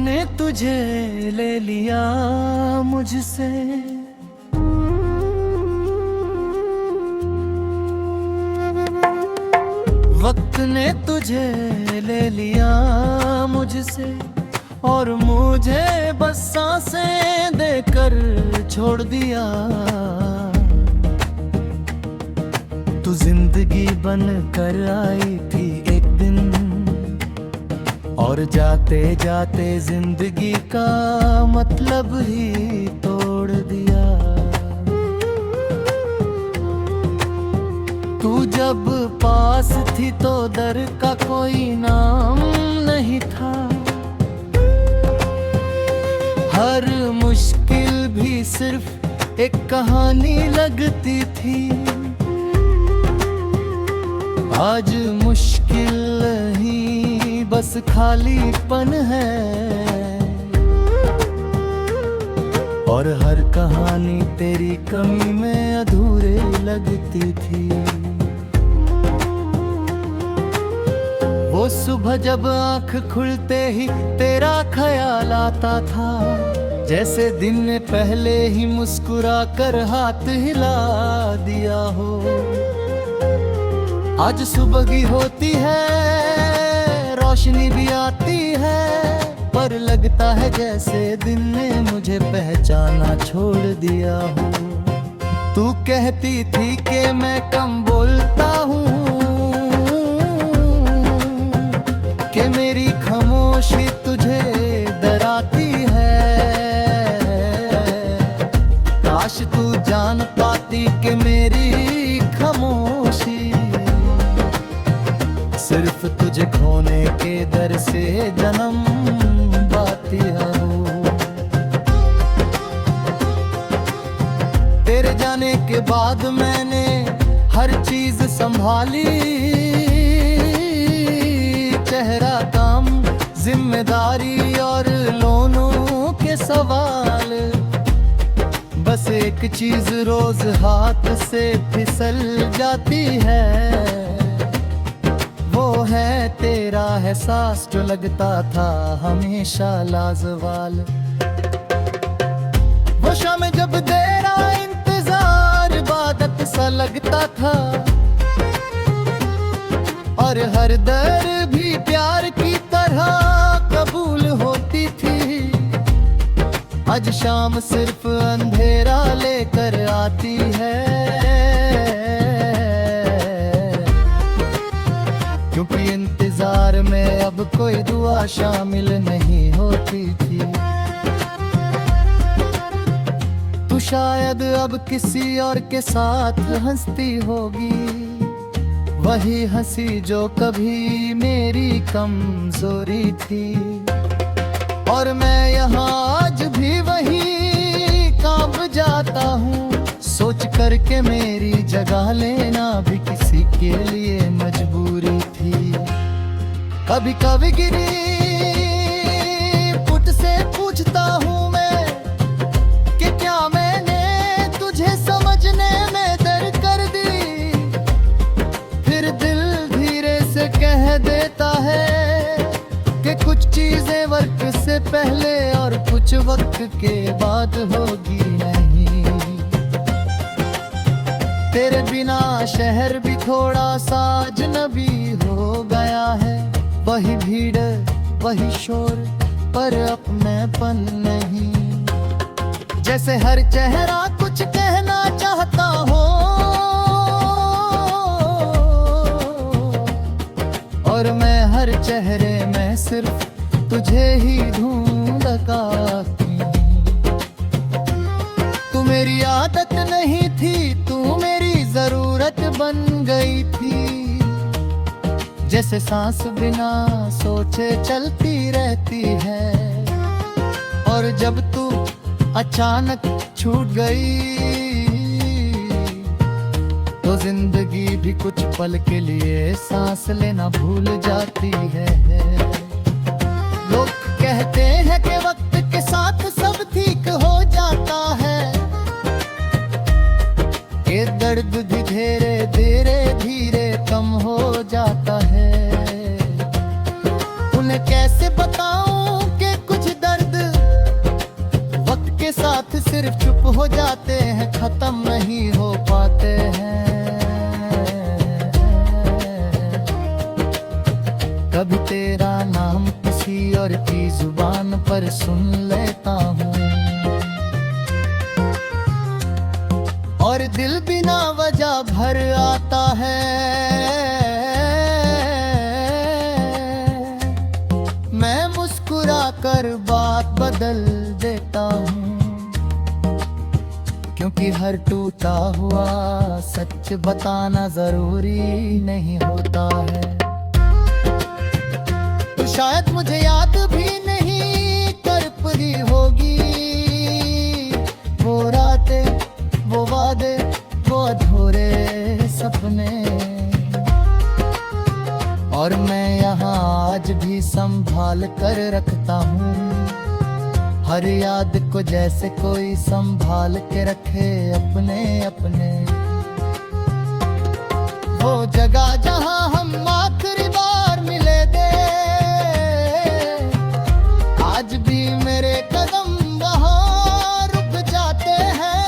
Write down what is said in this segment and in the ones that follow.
ने तुझे ले लिया मुझसे, वक्त ने तुझे ले लिया मुझसे और मुझे बस सांसें देकर छोड़ दिया। तू जिंदगी बन कर आई थी एक दिन और जाते जाते जिंदगी का मतलब ही तोड़ दिया। तू जब पास थी तो दर का कोई नाम नहीं था, हर मुश्किल भी सिर्फ एक कहानी लगती थी। आज मुश्किल ही बस खालीपन है और हर कहानी तेरी कमी में अधूरे लगती थी। वो सुबह जब आंख खुलते ही तेरा ख्याल आता था, जैसे दिन ने पहले ही मुस्कुरा कर हाथ हिला दिया हो। आज सुबह की होती है, रोशनी भी आती है, पर लगता है जैसे दिन ने मुझे पहचाना छोड़ दिया हो। तू कहती थी कि मैं कम बोलता हूँ, कि मेरी खामोशी तुझे डराती है। काश तू जान पाती कि मेरी खामोशी सिर्फ तुझे खोने के दर से जन्म पाती हो। तेरे जाने के बाद मैंने हर चीज संभाली, चेहरा, काम, जिम्मेदारी और लोनों के सवाल। बस एक चीज रोज हाथ से फिसल जाती है, वो है तेरा एहसास जो लगता था हमेशा लाजवाल। वो शाम जब तेरा इंतजार इबादत सा लगता था और हर दर भी प्यार की तरह कबूल होती थी। आज शाम सिर्फ अंधेरा लेकर आती है, क्योंकि इंतजार में अब कोई दुआ शामिल नहीं होती थी। तू शायद अब किसी और के साथ हंसती होगी, वही हंसी जो कभी मेरी कमजोरी थी। और मैं यहाँ आज भी वही कांप जाता हूँ, सोच कर के मेरी जगह लेना भी किसी के लिए मजबूरी थी। कभी कभी गिरी पुट से पूछता हूँ मैं कि क्या मैंने तुझे समझने में देर कर दी। फिर दिल धीरे से कह देता है कि कुछ चीजें वक्त से पहले और कुछ वक्त के बाद होगी नहीं। तेरे बिना शहर भी थोड़ा सा अजनबी हो गया है, वही भीड़ वही शोर पर अपनेपन नहीं। जैसे हर चेहरा कुछ कहना चाहता हो और मैं हर चेहरे में सिर्फ तुझे ही ढूंढता हूँ। तू मेरी आदत नहीं थी, तू मेरी जरूरत बन गई थी। जैसे सांस बिना सोचे चलती रहती है और जब तू अचानक छूट गई तो जिंदगी भी कुछ पल के लिए सांस लेना भूल जाती है। लोग कहते हैं कि वक्त के साथ सब ठीक हो जाता है, ये दर्द भी धीरे धीरे धीरे कम हो जाता है। उन्हें कैसे बताऊं कि कुछ के साथ सिर्फ चुप हो जाते हैं, खत्म नहीं हो पाते हैं। कभी तेरा नाम किसी और की जुबान पर सुन लेता हूँ, और दिल बिना वजह भर आता है। मैं मुस्कुरा कर बात बदल देता हूँ, क्योंकि हर टूटा हुआ सच बताना जरूरी नहीं होता है। तो शायद मुझे याद भी नहीं कर पाई होगी वो रातें, वो वादे, वो अधूरे सपने, और मैं यहाँ आज भी संभाल कर रखता हूँ हर याद को, जैसे कोई संभाल के रखे अपने अपने। वो जगह जहाँ हम आखिरी बार मिले थे, आज भी मेरे कदम वहाँ रुक जाते हैं।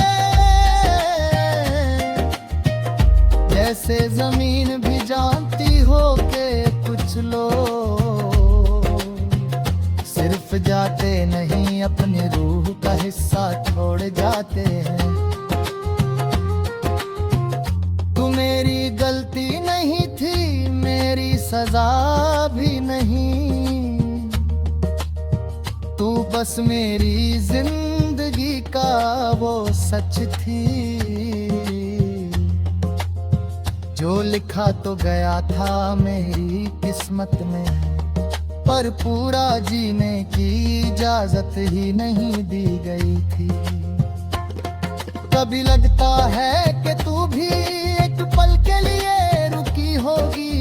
जैसे जमीन भी जानती हो के कुछ लोग सिर्फ जाते नहीं, अपनी रूह का हिस्सा छोड़ जाते हैं। तू मेरी गलती नहीं थी, मेरी सजा भी नहीं, तू बस मेरी जिंदगी का वो सच थी। जो लिखा तो गया था मेरी किस्मत में, पर पूरा जीने की इजाजत ही नहीं दी गई थी। कभी लगता है कि तू भी एक पल के लिए रुकी होगी,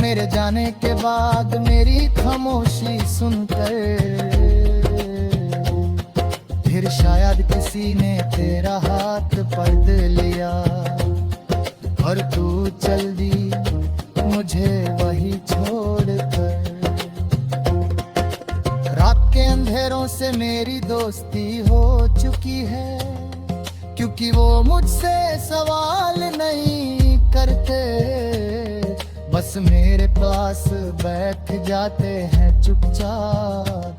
मेरे जाने के बाद मेरी खामोशी सुनकर। फिर शायद किसी ने तेरा हाथ पकड़ लिया और तू चल दी मुझे वही छोड़कर। रात के अंधेरों से मेरी दोस्ती हो चुकी है, क्योंकि वो मुझसे सवाल नहीं करते, बस मेरे पास बैठ जाते हैं चुपचाप,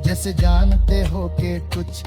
जैसे जानते हो कि कुछ